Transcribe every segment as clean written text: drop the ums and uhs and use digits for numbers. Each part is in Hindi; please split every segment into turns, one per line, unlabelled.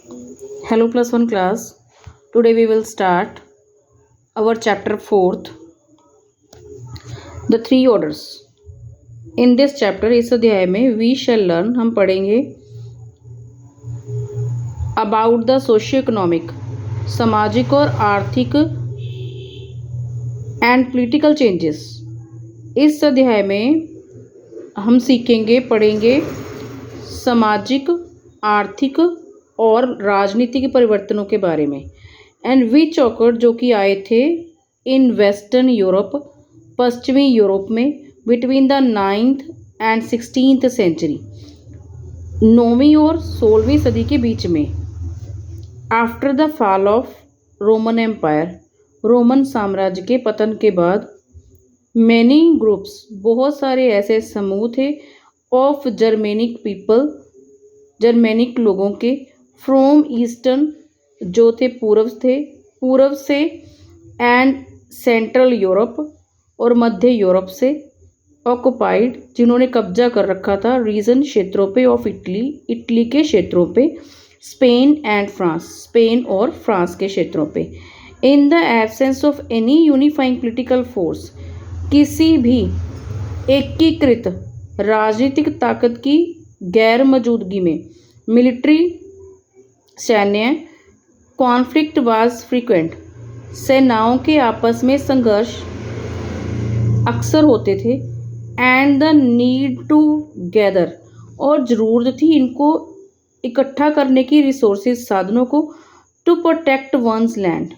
Hello plus one class. Today we will start our chapter 4th, the three orders. In this chapter, इस अध्याय में we shall learn, हम पढ़ेंगे about the socio-economic, सामाजिक और आर्थिक and political changes. इस अध्याय में हम सीखेंगे, पढ़ेंगे सामाजिक, आर्थिक और राजनीतिक परिवर्तनों के बारे में। एंड विच ऑकर्ड, जो कि आए थे इन वेस्टर्न यूरोप, पश्चिमी यूरोप में, between the 9th and 16th century, 9वीं और 16वीं सदी के बीच में। After the fall of Roman empire, Roman साम्राज्य के पतन के बाद, मैनी ग्रुप्स, बहुत सारे ऐसे समूह थे, ऑफ जर्मेनिक पीपल, जर्मेनिक लोगों के, फ्रॉम ईस्टर्न, जो थे पूर्व से, एंड सेंट्रल यूरोप, और मध्य यूरोप से, ऑक्युपाइड, जिन्होंने कब्जा कर रखा था रीजन, क्षेत्रों पे, ऑफ इटली, इटली के क्षेत्रों पे, स्पेन एंड फ्रांस, स्पेन और फ्रांस के क्षेत्रों पे। In the absence of any unifying political force, किसी भी एकीकृत राजनीतिक ताकत की गैर मौजूदगी में, मिलिट्री, सैन्य, कॉन्फ्लिक्ट वाज फ्रीक्वेंट, सेनाओं के आपस में संघर्ष अक्सर होते थे, and the need to gather, और ज़रूरत थी इनको इकट्ठा करने की, रिसोर्सेज, साधनों को, टू प्रोटेक्ट वंस लैंड,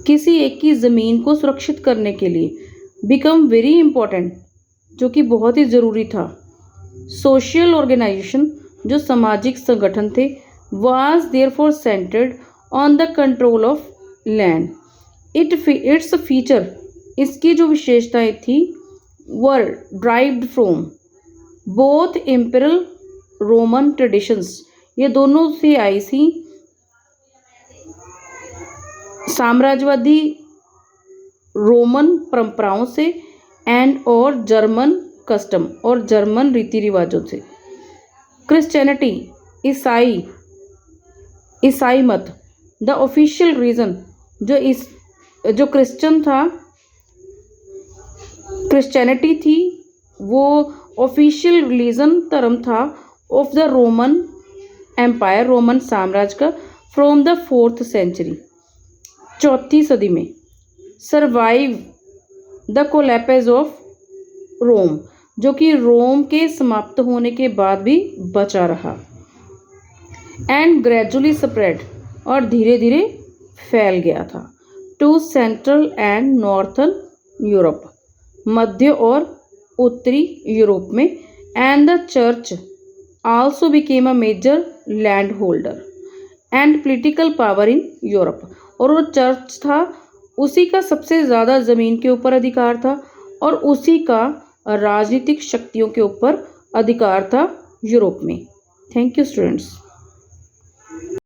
किसी एक की ज़मीन को सुरक्षित करने के लिए, बिकम वेरी इम्पोर्टेंट, जो कि बहुत ही ज़रूरी था। सोशल ऑर्गेनाइजेशन, जो सामाजिक संगठन थे, was therefore centered on the control of land. Its feature, इसकी जो विशेषताएं थी, were derived from both imperial Roman traditions, ये दोनों से आई थी साम्राज्यवादी रोमन परंपराओं से, एंड और जर्मन कस्टम, और जर्मन रीति रिवाजों से। क्रिश्चियनिटी, ईसाई मत, द ऑफिशियल रीजन, जो क्रिश्चियन था, क्रिश्चियनिटी थी, वो ऑफिशियल रिलीजन, धर्म था, of the Roman empire, Roman साम्राज्य का, फ्रॉम द 4th सेंचुरी, 4वीं सदी में। Survive the collapse of Rome, जो कि रोम के समाप्त होने के बाद भी बचा रहा, एंड ग्रेजुअली स्प्रेड, और धीरे धीरे फैल गया था, to central and northern Europe, मध्य और उत्तरी यूरोप में, and the church also became a major land holder and political power in Europe, और वो चर्च था, उसी का सबसे ज़्यादा ज़मीन के ऊपर अधिकार था, और उसी का राजनीतिक शक्तियों के ऊपर अधिकार था यूरोप में। Thank you students.